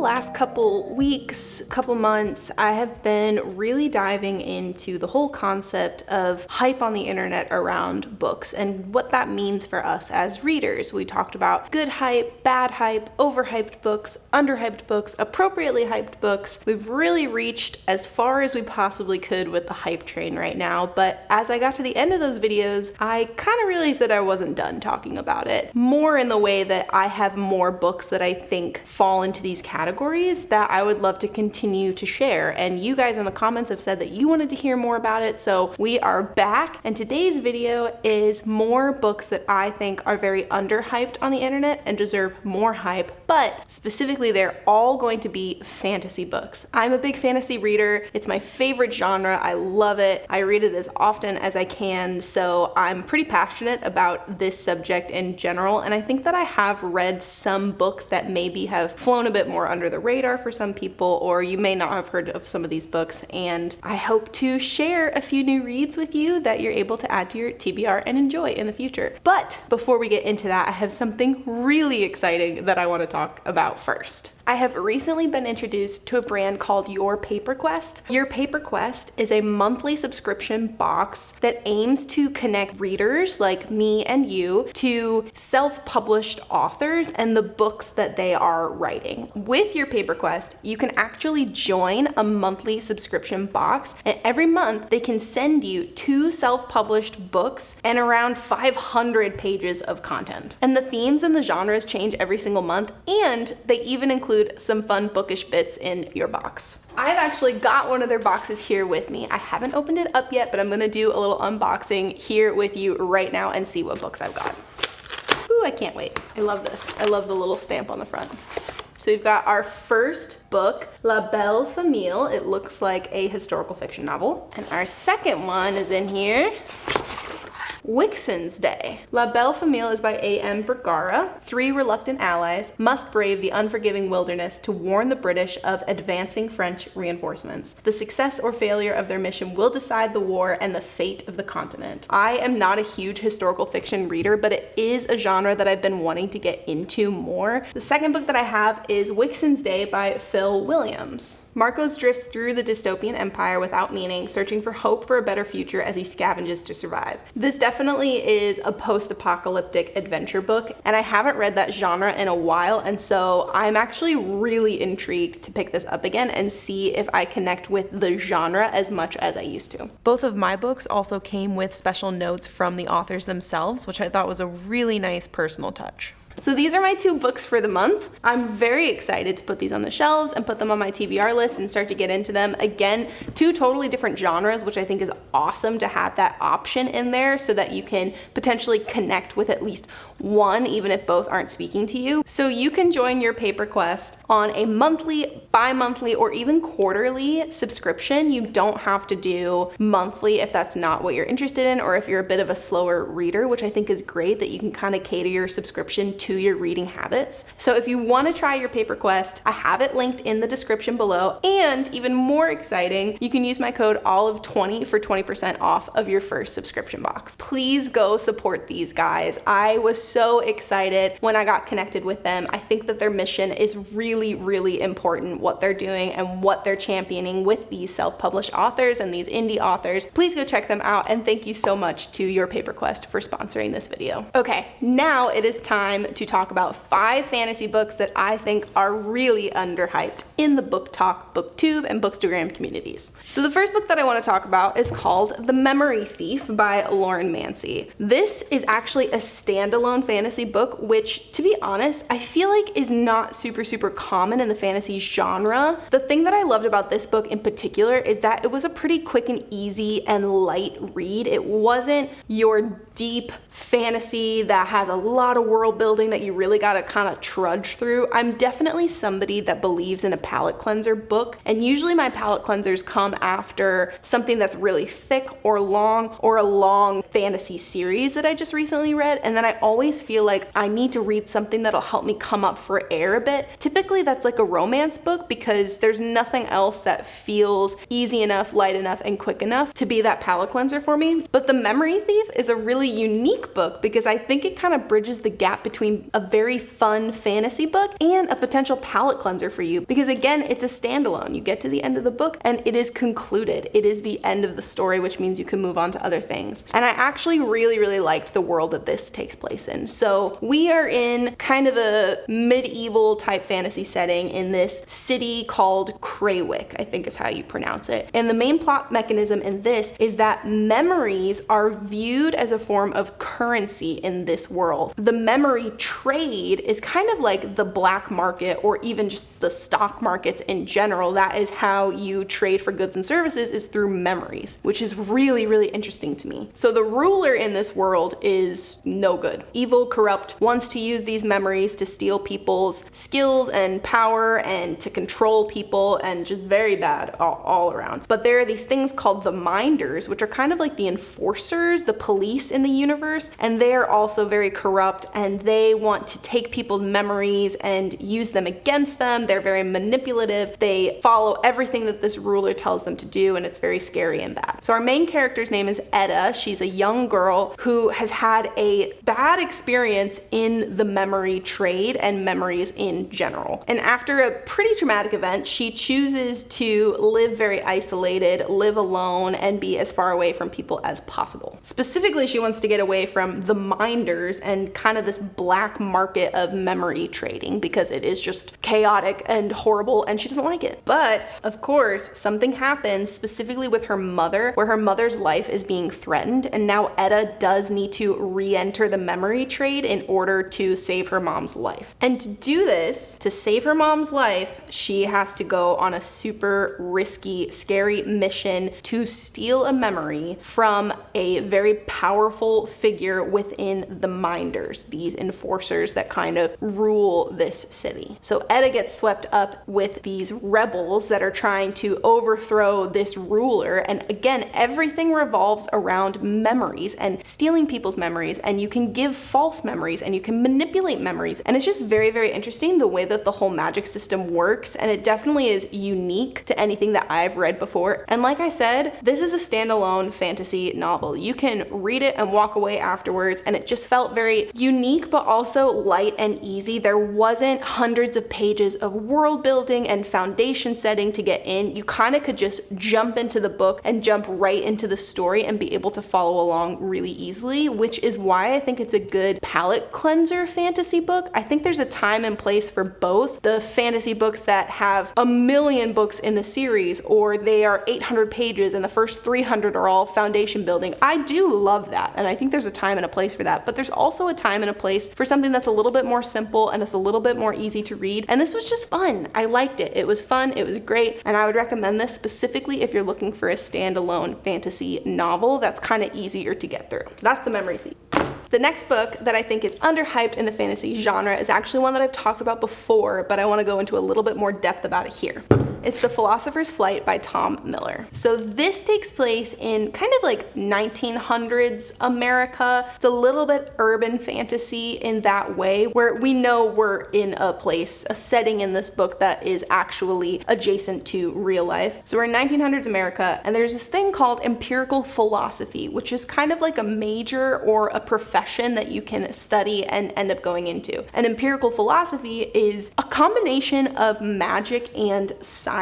last couple weeks, couple months, I have been really diving into the whole concept of hype on the internet around books and what that means for us as readers. We talked about good hype, bad hype, overhyped books, underhyped books, appropriately hyped books. We've really reached as far as we possibly could with the hype train right now, but as I got to the end of those videos, I kind of realized that I wasn't done talking about it. More in the way that I have more books that I think fall into these categories that I would love to continue to share. And you guys in the comments have said that you wanted to hear more about it, so we are back. And today's video is more books that I think are very underhyped on the internet and deserve more hype, but specifically they're all going to be fantasy books. I'm a big fantasy reader. It's my favorite genre. I love it. I read it as often as I can, so I'm pretty passionate about this subject in general, and I think that I have read some books that maybe have flown a bit more under the radar for some people, or you may not have heard of some of these books, and I hope to share a few new reads with you that you're able to add to your TBR and enjoy in the future. But before we get into that, I have something really exciting that I want to talk about first. I have recently been introduced to a brand called Your Paper Quest. Your Paper Quest is a monthly subscription box that aims to connect readers like me and you to self-published authors and the books that they are writing. With Your Paper Quest, you can actually join a monthly subscription box, and every month they can send you 2 self-published books and around 500 pages of content. And the themes and the genres change every single month, and they even include some fun bookish bits in your box. I've actually got one of their boxes here with me. I haven't opened it up yet, but I'm gonna do a little unboxing here with you right now and see what books I've got. Ooh, I can't wait. I love this. I love the little stamp on the front. So we've got our first book, La Belle Famille. It looks like a historical fiction novel. And our second one is in here. Wixen's Day. La Belle Famille is by A.M. Vergara. 3 reluctant allies must brave the unforgiving wilderness to warn the British of advancing French reinforcements. The success or failure of their mission will decide the war and the fate of the continent. I am not a huge historical fiction reader, but it is a genre that I've been wanting to get into more. The second book that I have is Wixen's Day by Phil Williams. Marcos drifts through the dystopian empire without meaning, searching for hope for a better future as he scavenges to survive. This definitely is a post-apocalyptic adventure book, and I haven't read that genre in a while, and so I'm actually really intrigued to pick this up again and see if I connect with the genre as much as I used to. Both of my books also came with special notes from the authors themselves, which I thought was a really nice personal touch. So these are my 2 books for the month. I'm very excited to put these on the shelves and put them on my TBR list and start to get into them. Again, 2 totally different genres, which I think is awesome to have that option in there so that you can potentially connect with at least one, even if both aren't speaking to you. So you can join Your Paper Quest on a monthly, bi-monthly, or even quarterly subscription. You don't have to do monthly if that's not what you're interested in, or if you're a bit of a slower reader, which I think is great that you can kind of cater your subscription to your reading habits. So if you want to try Your Paper Quest, I have it linked in the description below, and even more exciting, you can use my code OLIVE20 for 20% off of your first subscription box. Please go support these guys. I was so excited when I got connected with them. I think that their mission is really, really important, what they're doing and what they're championing with these self-published authors and these indie authors. Please go check them out, and thank you so much to Your Paper Quest for sponsoring this video. Okay, now it is time to talk about 5 fantasy books that I think are really underhyped in the BookTok, booktube, and bookstagram communities. So the first book that I want to talk about is called The Memory Thief by Lauren Mancy. This is actually a standalone fantasy book, which, to be honest, I feel like is not super common in the fantasy genre. The thing that I loved about this book in particular is that it was a pretty quick and easy and light read. It wasn't your deep fantasy that has a lot of world building that you really gotta kind of trudge through. I'm definitely somebody that believes in a palate cleanser book, and usually my palate cleansers come after something that's really thick or a long fantasy series that I just recently read, and then I always feel like I need to read something that'll help me come up for air a bit. Typically that's like a romance book because there's nothing else that feels easy enough, light enough, and quick enough to be that palate cleanser for me. But The Memory Thief is a really unique book because I think it kind of bridges the gap between between a very fun fantasy book and a potential palate cleanser for you, because again, it's a standalone. You get to the end of the book and it is concluded. It is the end of the story, which means you can move on to other things. And I actually really liked the world that this takes place in. So we are in kind of a medieval type fantasy setting in this city called Craywick, I think is how you pronounce it. And the main plot mechanism in this is that memories are viewed as a form of currency in this world. The memory trade is kind of like the black market, or even just the stock markets in general. That is how you trade for goods and services, is through memories, which is really interesting to me. So the ruler in this world is no good. Evil, corrupt, wants to use these memories to steal people's skills and power and to control people, and just very bad all around. But there are these things called the minders, which are kind of like the enforcers, the police in the universe, and they are also very corrupt, and they want to take people's memories and use them against them. They're very manipulative. They follow everything that this ruler tells them to do, and it's very scary and bad. So our main character's name is Edda. She's a young girl who has had a bad experience in the memory trade and memories in general. And after a pretty traumatic event, she chooses to live very isolated, live alone, and be as far away from people as possible. Specifically, she wants to get away from the minders and kind of this black market of memory trading, because it is just chaotic and horrible and she doesn't like it. But of course, something happens specifically with her mother, where her mother's life is being threatened, and now Edda does need to re-enter the memory trade in order to save her mom's life. And to do this, to save her mom's life, she has to go on a super risky, scary mission to steal a memory from a very powerful figure within the minders, these enforcers that kind of rule this city. So Edda gets swept up with these rebels that are trying to overthrow this ruler, and again, everything revolves around memories and stealing people's memories, and you can give false memories and you can manipulate memories, and it's just very interesting the way that the whole magic system works, and it definitely is unique to anything that I've read before. And like I said, this is a standalone fantasy novel. You can read it and walk away afterwards, and it just felt very unique but also light and easy. There wasn't hundreds of pages of world building and foundation setting to get in. You kind of could just jump into the book and jump right into the story and be able to follow along really easily, which is why I think it's a good palate cleanser fantasy book. I think there's a time and place for both. The fantasy books that have a million books in the series, or they are 800 pages and the first 300 are all foundation building. I do love that, and I think there's a time and a place for that, but there's also a time and a place for something that's a little bit more simple and it's a little bit more easy to read, and this was just fun. I liked it. It was fun, it was great, and I would recommend this specifically if you're looking for a standalone fantasy novel that's kind of easier to get through. That's The Memory Thief. The next book that I think is underhyped in the fantasy genre is actually one that I've talked about before, but I want to go into a little bit more depth about it here. It's The Philosopher's Flight by Tom Miller. So this takes place in kind of like 1900s America. It's a little bit urban fantasy in that way, where we know we're in a place, a setting in this book that is actually adjacent to real life. So we're in 1900s America, and there's this thing called empirical philosophy, which is kind of like a major or a profession that you can study and end up going into. And empirical philosophy is a combination of magic and science.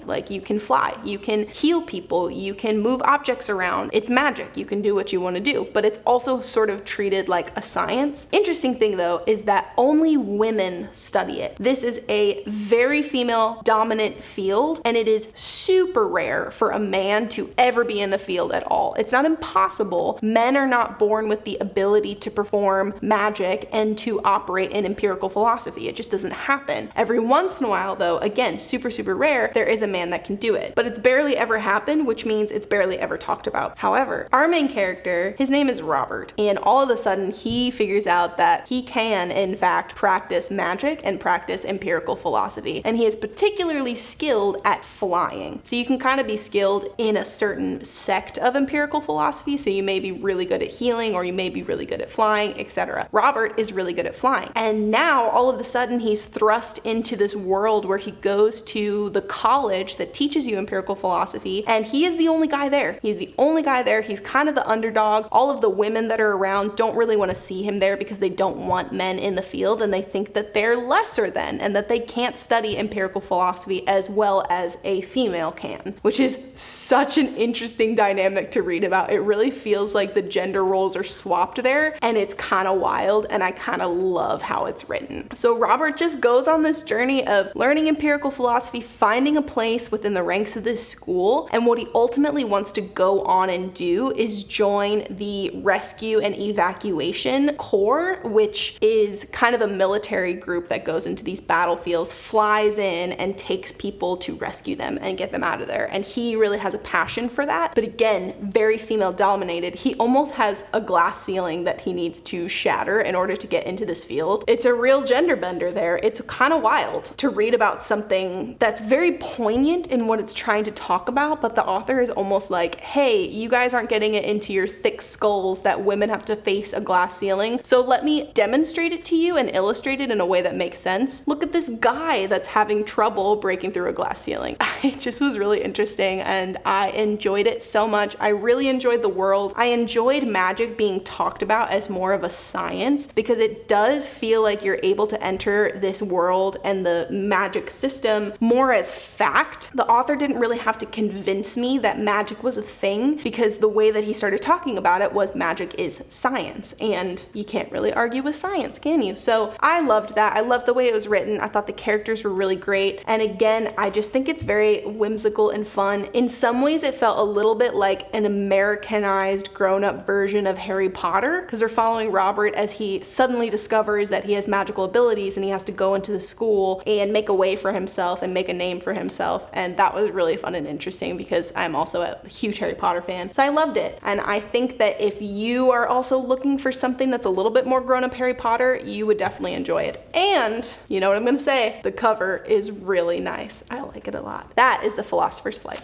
Like, you can fly, you can heal people, you can move objects around. It's magic, you can do what you want to do, but it's also sort of treated like a science. Interesting thing though is that only women study it. This is a very female dominant field, and it is super rare for a man to ever be in the field at all. It's not impossible. Men are not born with the ability to perform magic and to operate in empirical philosophy. It just doesn't happen. Every once in a while though, again, super rare, there is a man that can do it. But it's barely ever happened, which means it's barely ever talked about. However, our main character, his name is Robert, and all of a sudden he figures out that he can, in fact, practice magic and practice empirical philosophy. And he is particularly skilled at flying. flying. So you can kind of be skilled in a certain sect of empirical philosophy. So you may be really good at healing, or you may be really good at flying, etc. Robert is really good at flying. And now all of a sudden he's thrust into this world where he goes to the college that teaches you empirical philosophy, and he is the only guy there. He's the only guy there. He's kind of the underdog. All of the women that are around don't really want to see him there because they don't want men in the field, and they think that they're lesser than, and that they can't study empirical philosophy as well as a female can, which is such an interesting dynamic to read about. It really feels like the gender roles are swapped there, and it's kind of wild, and I kind of love how it's written. So Robert just goes on this journey of learning empirical philosophy, finding a place within the ranks of this school, and what he ultimately wants to go on and do is join the Rescue and Evacuation Corps, which is kind of a military group that goes into these battlefields, flies in, and takes people to rescue them and get them out of there. And he really has a passion for that. But again, very female dominated. He almost has a glass ceiling that he needs to shatter in order to get into this field. It's a real gender bender there. It's kind of wild to read about something that's very poignant in what it's trying to talk about, but the author is almost like, hey, you guys aren't getting it into your thick skulls that women have to face a glass ceiling, so let me demonstrate it to you and illustrate it in a way that makes sense. Look at this guy that's having trouble breaking through a glass ceiling. It just was really interesting, and I enjoyed it so much. I really enjoyed the world. I enjoyed magic being talked about as more of a science, because it does feel like you're able to enter this world and the magic system more as fact. The author didn't really have to convince me that magic was a thing, because the way that he started talking about it was magic is science, and you can't really argue with science, can you? So I loved that. I loved the way it was written. I thought the characters were really great, and again, I just think it's very whimsical and fun. In some ways it felt a little bit like an Americanized grown-up version of Harry Potter, because we're following Robert as he suddenly discovers that he has magical abilities, and he has to go into the school and make a way for himself and make a name for himself. And that was really fun and interesting, because I'm also a huge Harry Potter fan. So I loved it. And I think that if you are also looking for something that's a little bit more grown-up Harry Potter, you would definitely enjoy it. And you know what I'm gonna say, the cover is really nice. I like it a lot. That is The Philosopher's Flight.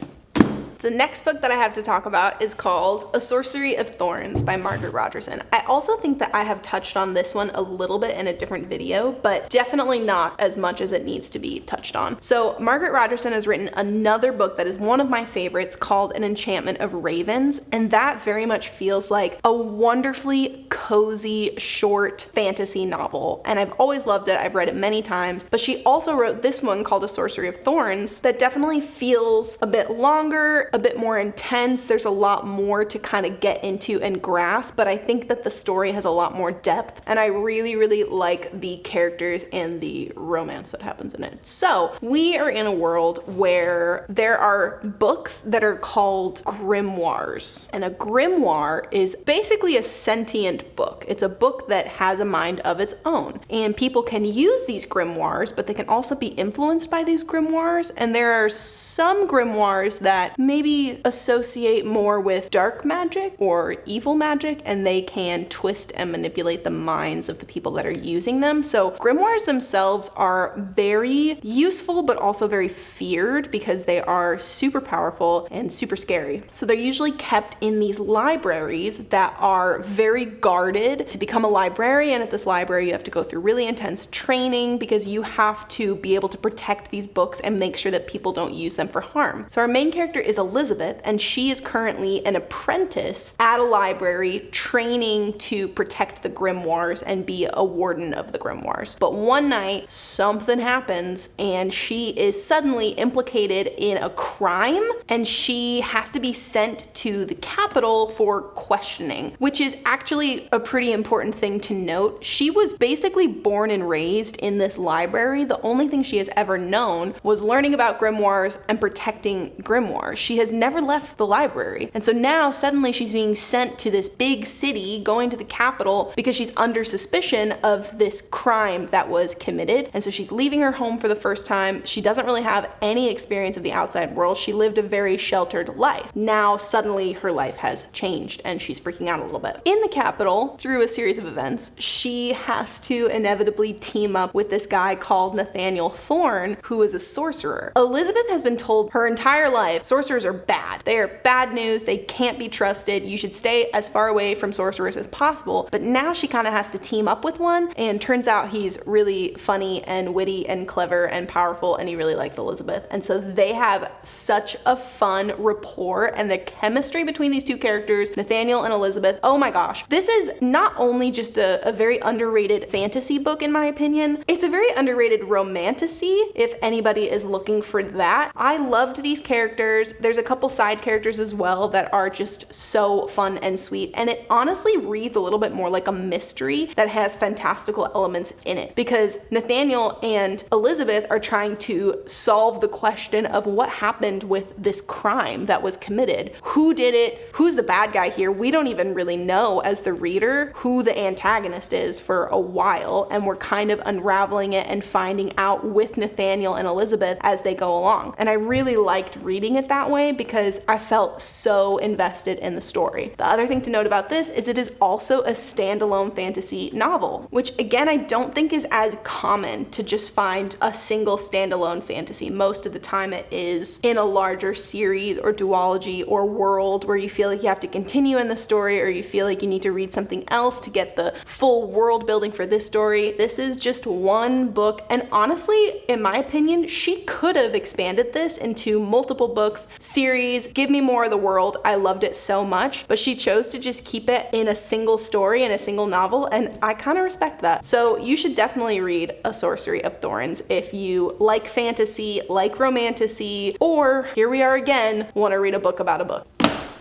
The next book that I have to talk about is called A Sorcery of Thorns by Margaret Rogerson. I also think that I have touched on this one a little bit in a different video, but definitely not as much as it needs to be touched on. So Margaret Rogerson has written another book that is one of my favorites called An Enchantment of Ravens, and that very much feels like a wonderfully cozy short fantasy novel, and I've always loved it. I've read it many times, but she also wrote this one called A Sorcery of Thorns that definitely feels a bit longer, a bit more intense. There's a lot more to kind of get into and grasp, but I think that the story has a lot more depth, and I really, really like the characters and the romance that happens in it. So we are in a world where there are books that are called grimoires, and a grimoire is basically a sentient book. It's a book that has a mind of its own, and people can use these grimoires, but they can also be influenced by these grimoires, and there are some grimoires that maybe associate more with dark magic or evil magic, and they can twist and manipulate the minds of the people that are using them. So grimoires themselves are very useful, but also very feared, because they are super powerful and super scary. So they're usually kept in these libraries that are very guarded. To become a librarian at this library, you have to go through really intense training, because you have to be able to protect these books and make sure that people don't use them for harm. So our main character is Elizabeth, and she is currently an apprentice at a library training to protect the grimoires and be a warden of the grimoires. But one night something happens, and she is suddenly implicated in a crime, and she has to be sent to the capital for questioning, which is actually a pretty important thing to note. She was basically born and raised in this library. The only thing she has ever known was learning about grimoires and protecting grimoires. She has never left the library. And so now suddenly she's being sent to this big city, going to the capital, because she's under suspicion of this crime that was committed. And so she's leaving her home for the first time. She doesn't really have any experience of the outside world. She lived a very sheltered life. Now suddenly her life has changed, and she's freaking out a little bit. In the capital, girl, through a series of events, she has to inevitably team up with this guy called Nathaniel Thorn, who is a sorcerer. Elizabeth has been told her entire life, sorcerers are bad. They are bad news. They can't be trusted. You should stay as far away from sorcerers as possible. But now she kind of has to team up with one, and turns out he's really funny and witty and clever and powerful, and he really likes Elizabeth. And so they have such a fun rapport, and the chemistry between these two characters, Nathaniel and Elizabeth, oh my gosh. This is not only just a very underrated fantasy book in my opinion, it's a very underrated romantasy if anybody is looking for that. I loved these characters. There's a couple side characters as well that are just so fun and sweet, and it honestly reads a little bit more like a mystery that has fantastical elements in it, because Nathaniel and Elizabeth are trying to solve the question of what happened with this crime that was committed. Who did it? Who's the bad guy here? We don't even really know as the reader who the antagonist is for a while, and we're kind of unraveling it and finding out with Nathaniel and Elizabeth as they go along. And I really liked reading it that way because I felt so invested in the story. The other thing to note about this is it is also a standalone fantasy novel, which again, I don't think is as common to just find a single standalone fantasy. Most of the time it is in a larger series or duology or world where you feel like you have to continue in the story, or you feel like you need to read something else to get the full world building for this story. This is just one book, and honestly, in my opinion, she could have expanded this into multiple books, series, give me more of the world. I loved it so much, but she chose to just keep it in a single story, in a single novel, and I kind of respect that. So you should definitely read A Sorcery of Thorns if you like fantasy, like romantasy, or here we are again, want to read a book about a book.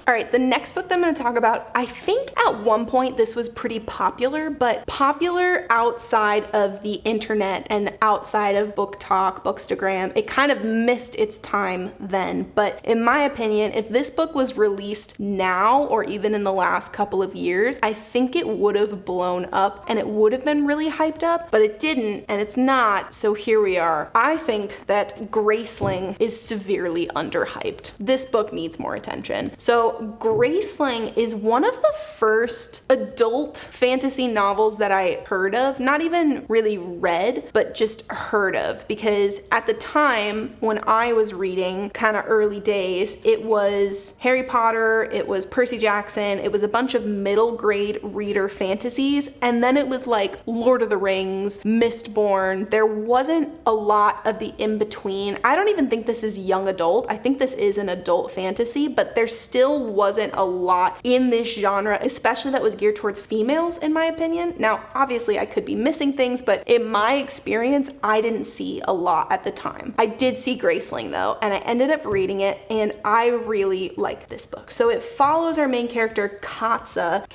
All right, the next book that I'm going to talk about, I think at one point this was pretty popular, but popular outside of the internet and outside of BookTok, Bookstagram. It kind of missed its time then, but in my opinion, if this book was released now or even in the last couple of years, I think it would have blown up and it would have been really hyped up, but it didn't, and it's not, so here we are. I think that Graceling is severely underhyped. This book needs more attention. So Graceling is one of the first adult fantasy novels that I heard of, not even really read, but just heard of, because at the time when I was reading, kind of early days, it was Harry Potter, it was Percy Jackson, it was a bunch of middle grade reader fantasies, and then it was like Lord of the Rings, Mistborn. There wasn't a lot of the in-between. I don't even think this is young adult. I think this is an adult fantasy, but there still wasn't a lot in this genre, especially that was geared towards females, in my opinion. Now, obviously I could be missing things, but in my experience, I didn't see a lot at the time. I did see Graceling though, and I ended up reading it, and I really like this book. So it follows our main character, Katza.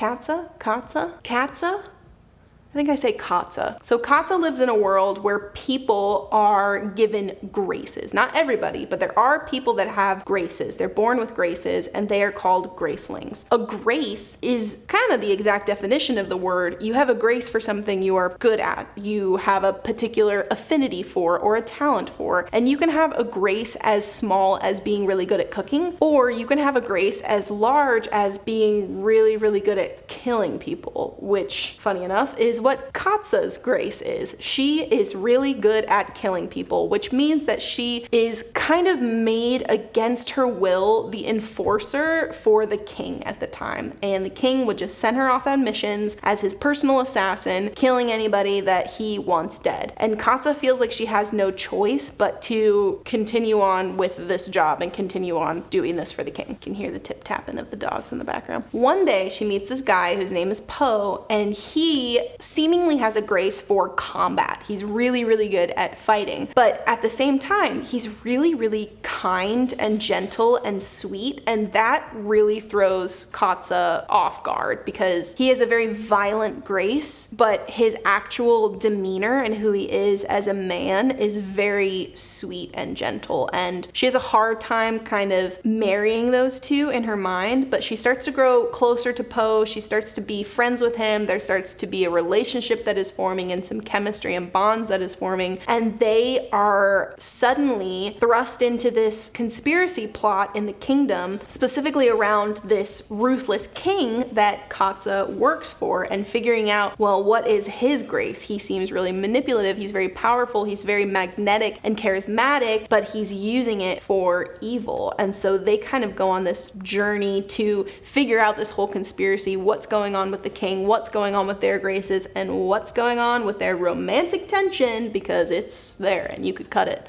I think I say Katza. So Katza lives in a world where people are given graces. Not everybody, but there are people that have graces. They're born with graces, and they are called gracelings. A grace is kind of the exact definition of the word. You have a grace for something you are good at. You have a particular affinity for or a talent for. And you can have a grace as small as being really good at cooking, or you can have a grace as large as being really, really good at killing people, which, funny enough, is what Katza's grace is. She is really good at killing people, which means that she is kind of made against her will the enforcer for the king at the time. And the king would just send her off on missions as his personal assassin, killing anybody that he wants dead. And Katza feels like she has no choice but to continue on with this job and continue on doing this for the king. You can hear the tip-tapping of the dogs in the background. One day she meets this guy whose name is Poe, and he seemingly has a grace for combat. He's really, really good at fighting, but at the same time, he's really, really kind and gentle and sweet, and that really throws Katza off guard because he has a very violent grace, but his actual demeanor and who he is as a man is very sweet and gentle, and she has a hard time kind of marrying those two in her mind, but she starts to grow closer to Poe. She starts starts to be friends with him. There starts to be a relationship that is forming and some chemistry and bonds that is forming. And they are suddenly thrust into this conspiracy plot in the kingdom, specifically around this ruthless king that Katza works for, and figuring out, well, what is his grace? He seems really manipulative. He's very powerful. He's very magnetic and charismatic, but he's using it for evil. And so they kind of go on this journey to figure out this whole conspiracy, what's going on with the king, what's going on with their graces, and what's going on with their romantic tension, because it's there and you could cut it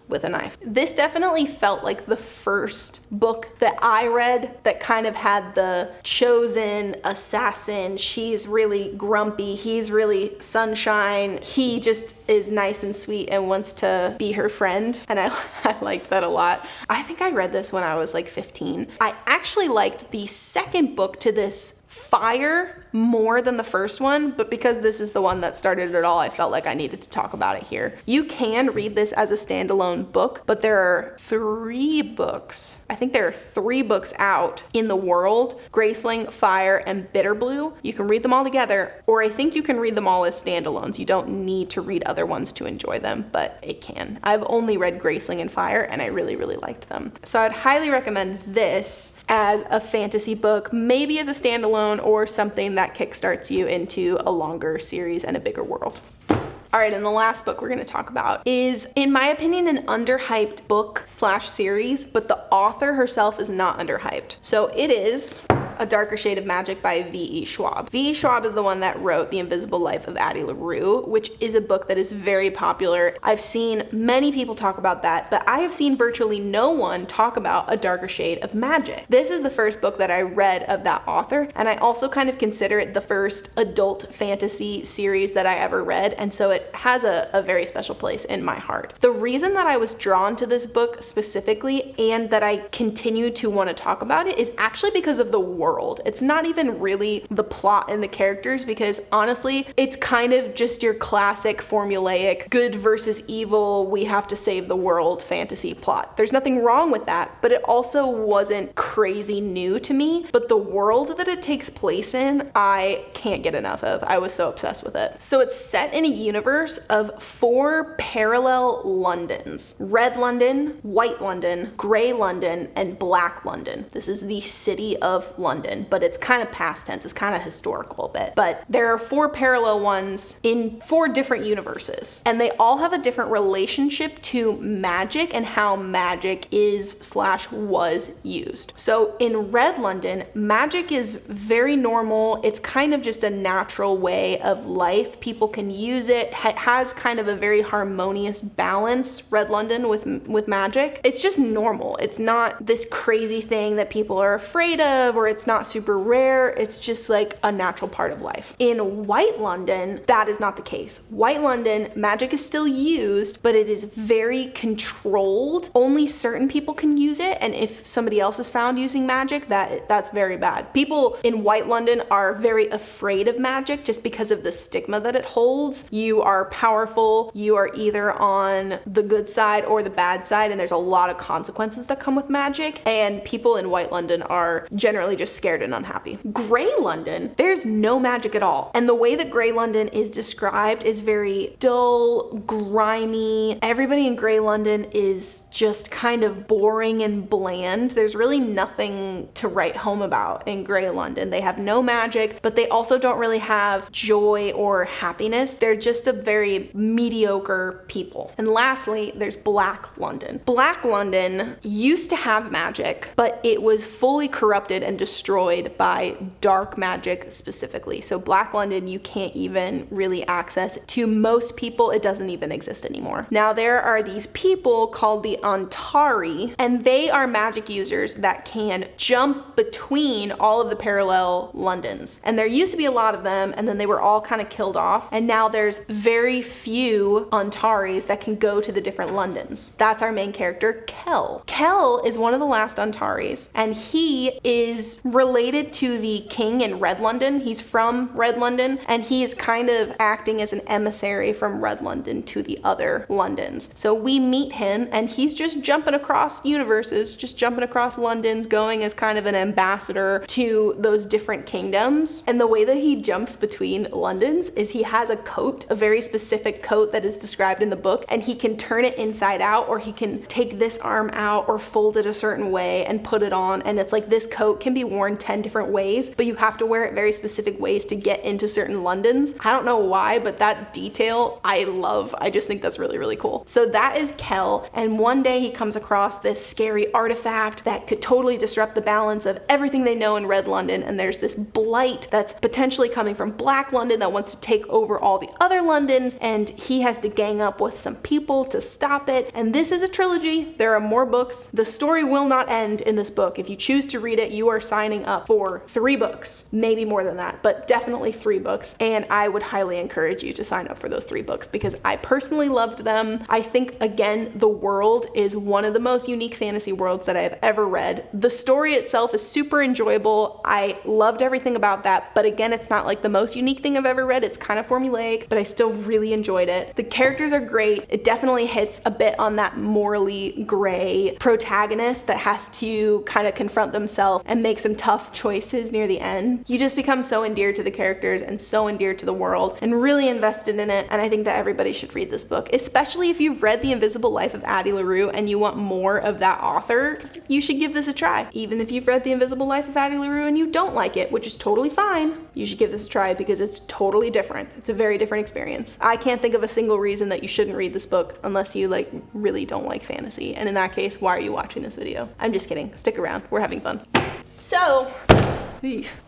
with a knife. This definitely felt like the first book that I read that kind of had the chosen assassin. She's really grumpy. He's really sunshine. He just is nice and sweet and wants to be her friend. And I liked that a lot. I think I read this when I was like 15. I actually liked the second book to this, Fire, more than the first one, but because this is the one that started it all, I felt like I needed to talk about it here. You can read this as a standalone book, but there are 3 books. I think there are 3 books out in the world: Graceling, Fire, and Bitterblue. You can read them all together, or I think you can read them all as standalones. You don't need to read other ones to enjoy them, but it can. I've only read Graceling and Fire, and I really, really liked them. So I'd highly recommend this as a fantasy book, maybe as a standalone or something that kickstarts you into a longer series and a bigger world. All right, and the last book we're going to talk about is, in my opinion, an underhyped book/series, but the author herself is not underhyped. So it is A Darker Shade of Magic by V.E. Schwab. V.E. Schwab is the one that wrote The Invisible Life of Addie LaRue, which is a book that is very popular. I've seen many people talk about that, but I have seen virtually no one talk about A Darker Shade of Magic. This is the first book that I read of that author, and I also kind of consider it the first adult fantasy series that I ever read, and so it has a very special place in my heart. The reason that I was drawn to this book specifically, and that I continue to want to talk about it, is actually because of the world. It's not even really the plot and the characters, because honestly, it's kind of just your classic formulaic good versus evil, we have to save the world fantasy plot. There's nothing wrong with that, but it also wasn't crazy new to me. But the world that it takes place in, I can't get enough of. I was so obsessed with it. So it's set in a universe of 4 parallel Londons: Red London, White London, Grey London, and Black London. This is the city of London, but it's kind of past tense. It's kind of historical a bit. But there are 4 parallel ones in 4 different universes, and they all have a different relationship to magic and how magic is/was used. So in Red London, magic is very normal. It's kind of just a natural way of life. People can use it. It has kind of a very harmonious balance, Red London, with magic. It's just normal. It's not this crazy thing that people are afraid of, or it's not super rare. It's just like a natural part of life. In White London, that is not the case. White London, magic is still used, but it is very controlled. Only certain people can use it, and if somebody else is found using magic, that's very bad. People in White London are very afraid of magic just because of the stigma that it holds. You are powerful, you are either on the good side or the bad side, and there's a lot of consequences that come with magic, and people in White London are generally just scared and unhappy. Grey London, there's no magic at all, and the way that Grey London is described is very dull, grimy. Everybody in Grey London is just kind of boring and bland. There's really nothing to write home about in Grey London. They have no magic, but they also don't really have joy or happiness. They're just a very mediocre people. And lastly, there's Black London. Black London used to have magic, but it was fully corrupted and destroyed by dark magic specifically. So Black London, you can't even really access it. To most people, it doesn't even exist anymore. Now there are these people called the Antari, and they are magic users that can jump between all of the parallel Londons. And there used to be a lot of them, and then they were all kind of killed off. And now there's very few Antaris that can go to the different Londons. That's our main character, Kel. Kel is one of the last Antaris, and he is related to the king in Red London. He's from Red London, and he is kind of acting as an emissary from Red London to the other Londons. So we meet him, and he's just jumping across universes, just jumping across Londons, going as kind of an ambassador to those different kingdoms. And the way that he jumps between Londons is he has a coat, a very specific coat that is described in the book, and he can turn it inside out, or he can take this arm out or fold it a certain way and put it on. And it's like this coat can be worn 10 different ways, but you have to wear it very specific ways to get into certain Londons. I don't know why, but that detail I love. I just think that's really, really cool. So that is Kel, and one day he comes across this scary artifact that could totally disrupt the balance of everything they know in Red London, and there's this blight that's potentially coming from Black London that wants to take over all the other Londons, and he has to gang up with some people to stop it. And this is a trilogy. There are more books. The story will not end in this book. If you choose to read it, you are signing up for 3 books, maybe more than that, but definitely 3 books. And I would highly encourage you to sign up for those 3 books because I personally loved them. I think, again, the world is one of the most unique fantasy worlds that I have ever read. The story itself is super enjoyable. I loved everything about that, but again, it's not like the most unique thing I've ever read. It's kind of formulaic, but I still really enjoyed it. The characters are great. It definitely hits a bit on that morally gray protagonist that has to kind of confront themselves and make some tough choices near the end. You just become so endeared to the characters and so endeared to the world and really invested in it, and I think that everybody should read this book, especially if you've read The Invisible Life of Addie LaRue and you want more of that author. You should give this a try. Even if you've read The Invisible Life of Addie LaRue and you don't like it, which is totally fine, you should give this a try because it's totally different. It's a very different experience. I can't think of a single reason that you shouldn't read this book unless you like really don't like fantasy, and in that case, why are you watching this video? I'm just kidding. Stick around. We're having fun. So,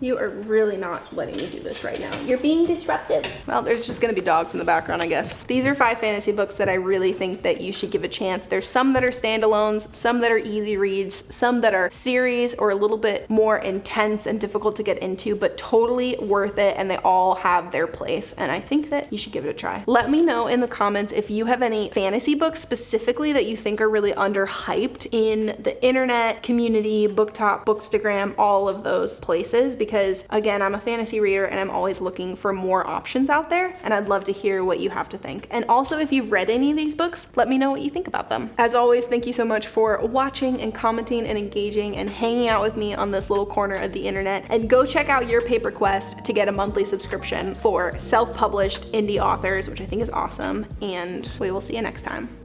you are really not letting me do this right now. You're being disruptive. Well, there's just gonna be dogs in the background, I guess. These are 5 fantasy books that I really think that you should give a chance. There's some that are standalones, some that are easy reads, some that are series or a little bit more intense and difficult to get into, but totally worth it, and they all have their place, and I think that you should give it a try. Let me know in the comments if you have any fantasy books specifically that you think are really underhyped in the internet, community, booktok, bookstagram, all of those places. Because again, I'm a fantasy reader and I'm always looking for more options out there, and I'd love to hear what you have to think. And also, if you've read any of these books, let me know what you think about them. As always, thank you so much for watching and commenting and engaging and hanging out with me on this little corner of the internet. And go check out Your Paper Quest to get a monthly subscription for self-published indie authors, which I think is awesome. And we will see you next time.